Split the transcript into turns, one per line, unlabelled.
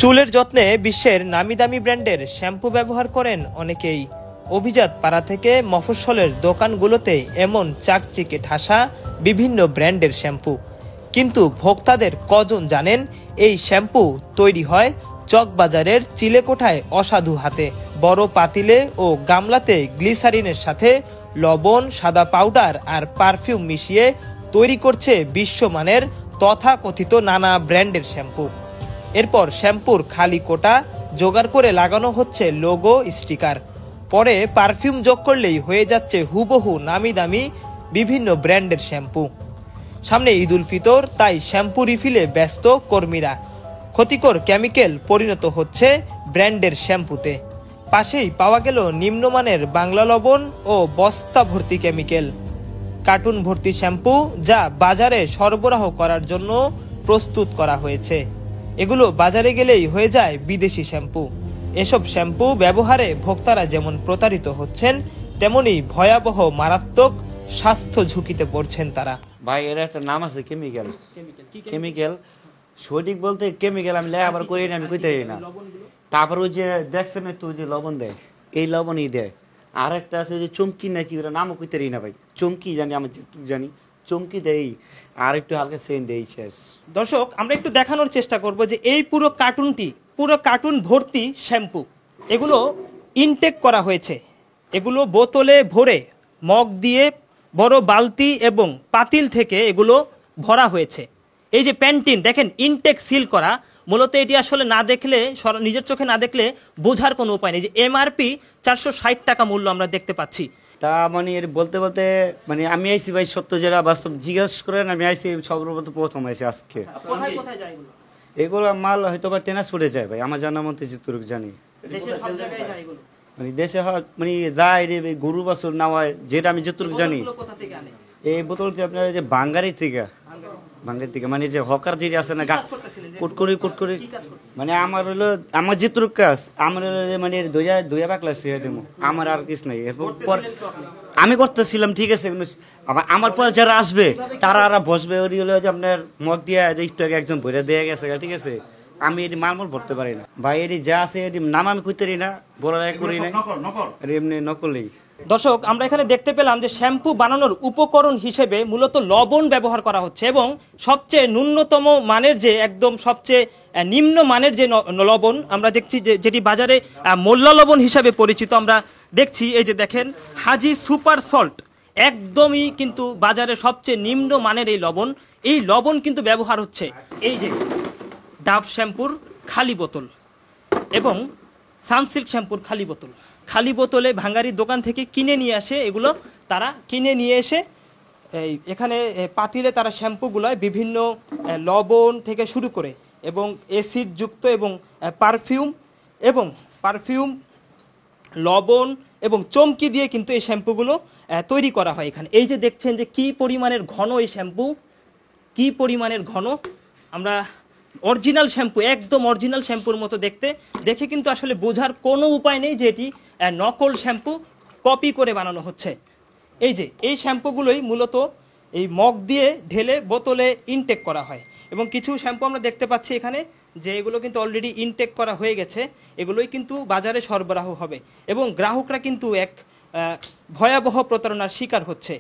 চুলের যত্নে বিশ্বের নামিদামি ব্র্যান্ডের শ্যাম্পু ব্যবহার করেন অনেকেই। অভিজাত পাড়া থেকে মফস্বলের দোকানগুলোতে এমন চাকচিকে ঠাসা বিভিন্ন ব্র্যান্ডের শ্যাম্পু, কিন্তু ভোক্তাদের কজন জানেন এই শ্যাম্পু তৈরি হয় চকবাজারের চিলেকোঠায় অসাধু হাতে। বড় পাতিলে ও গামলাতে গ্লিসারিনের সাথে লবণ, সাদা পাউডার আর পারফিউম মিশিয়ে তৈরি করছে বিশ্বমানের তথাকথিত নানা ব্র্যান্ডের শ্যাম্পু। এরপর শ্যাম্পুর খালি কোটা জোগাড় করে লাগানো হচ্ছে লোগো, স্টিকার। পরে পারফিউম যোগ করলেই হয়ে যাচ্ছে হুবহু নামি দামি বিভিন্ন ব্র্যান্ডের শ্যাম্পু। সামনে ঈদ উল ফিতর, তাই শ্যাম্পু রিফিলে ব্যস্ত কর্মীরা। ক্ষতিকর কেমিক্যাল পরিণত হচ্ছে ব্র্যান্ডের শ্যাম্পুতে। পাশেই পাওয়া গেল নিম্নমানের বাংলা লবণ ও বস্তা ভর্তি কেমিক্যাল। কার্টুন ভর্তি শ্যাম্পু, যা বাজারে সরবরাহ করার জন্য প্রস্তুত করা হয়েছে। এগুলো বাজারে গেলেই হয়ে যায় বিদেশি শ্যাম্পু। এসব শ্যাম্পু ব্যবহারে ভোক্তারা যেমন প্রতারিত হচ্ছেন, তেমনি ভয়াবহ মারাত্মক স্বাস্থ্য ঝুঁকিতে পড়ছেন তারা।
ভাই, এর একটা নাম আছে কেমিক্যাল। কেমিক্যাল সঠিক বলতে কেমিক্যাল আমি লেখাবার করি না, আমি কইতে না। তারপর ওই যে দেখছেন তো, যে লবণ দেয়, এই লবণই দেয়। আর একটা আছে যে চমকি নাকি, ওরা নামও কইতে না ভাই। চমকি জানি, আমি জানি চমকি দেই, আর একটু হালকা সেন দেই, শেষ।
দর্শক, আমরা একটু দেখানোর চেষ্টা করব যে এই পুরো কার্টুন ভর্তি শ্যাম্পু, এগুলো ইনটেক করা হয়েছে। এগুলো বোতলে ভরে মগ দিয়ে বড় বালতি এবং পাতিল থেকে এগুলো ভরা হয়েছে। এই যে প্যান্টিন দেখেন, ইনটেক সিল করা। মূলত এটি আসলে না দেখলে, নিজের চোখে না দেখলে বোঝার কোনো উপায় নেই। যে এমআরপি 460 টাকা মূল্য আমরা দেখতে পাচ্ছি।
তা মানে এর বলতে বলতে মানে আমি আইসি ভাই, সত্য যেটা বাস্তব জিজ্ঞাসা করেন, আমি আইসি প্রথম আইসি আজকে। এগুলো মাল হয়তো বা ট্রান্সপোর্টে যায় ভাই, আমার জানার মধ্যে যেটুকু জানি। মানে দেশে মানে যায় রে, গরু বাছুর নেওয়া, যেটা আমি যেটুকু জানি। এই বোতলটি আপনার যে বাঙ্গারি থেকে মানে যে হকার যে আছে না, কুটকুরি মানে আমার হলো, আমার যেটুকু কাজ আমার মানে দইয়া বাকলা শুয়ে দেবো, আমার আর কিছু নাই। এরপর আমি করতেছিলাম, ঠিক আছে। আমার পর যারা আসবে তারা আর বসবে, ওই হলো যে আপনার মগ দিয়ে একটু আগে একজন ভরে দেয়া গেছে, ঠিক আছে। আমি এটি মালমল ভরতে পারি না ভাই। এটি যা আছে এটি নাম আমি কইতে পারি না, বলার করি না, এমনি নকলেই।
দর্শক, আমরা এখানে দেখতে পেলাম যে শ্যাম্পু বানানোর উপকরণ হিসেবে মূলত লবণ ব্যবহার করা হচ্ছে, এবং সবচেয়ে ন্যূনতম মানের যে একদম সবচেয়ে নিম্ন মানের যে লবণ আমরা দেখছি, যেটি বাজারে মোল্লা লবণ হিসাবে পরিচিত আমরা দেখছি। এই যে দেখেন, হাজি সুপার সল্ট, একদমই কিন্তু বাজারে সবচেয়ে নিম্ন মানের এই লবণ কিন্তু ব্যবহার হচ্ছে। এই যে ডাভ শ্যাম্পুর খালি বোতল এবং সানসিল্ক শ্যাম্পুর খালি বোতলে ভাঙ্গারির দোকান থেকে কিনে নিয়ে আসে। এগুলো তারা কিনে নিয়ে এসে এখানে পাতিলে তারা শ্যাম্পুগুলো বিভিন্ন লবণ থেকে শুরু করে এবং অ্যাসিড যুক্ত এবং পারফিউম লবণ এবং চমকি দিয়ে কিন্তু এই শ্যাম্পুগুলো তৈরি করা হয় এখানে। এই যে দেখছেন যে কি পরিমাণের ঘন এই শ্যাম্পু, কি পরিমাণের ঘন। আমরা অরিজিনাল শ্যাম্পু, একদম অরিজিনাল শ্যাম্পুর মতো দেখে কিন্তু আসলে বোঝার কোনো উপায় নেই যে এটি নকল শ্যাম্পু, কপি করে বানানো হচ্ছে। এই যে এই শ্যাম্পুগুলোই মূলত এই মগ দিয়ে ঢেলে বোতলে ইনটেক করা হয়, এবং কিছু শ্যাম্পু আমরা দেখতে পাচ্ছি এখানে যে এগুলো কিন্তু অলরেডি ইনটেক করা হয়ে গেছে। এগুলোই কিন্তু বাজারে সরবরাহ হবে, এবং গ্রাহকরা কিন্তু এক ভয়াবহ প্রতারণার শিকার হচ্ছে।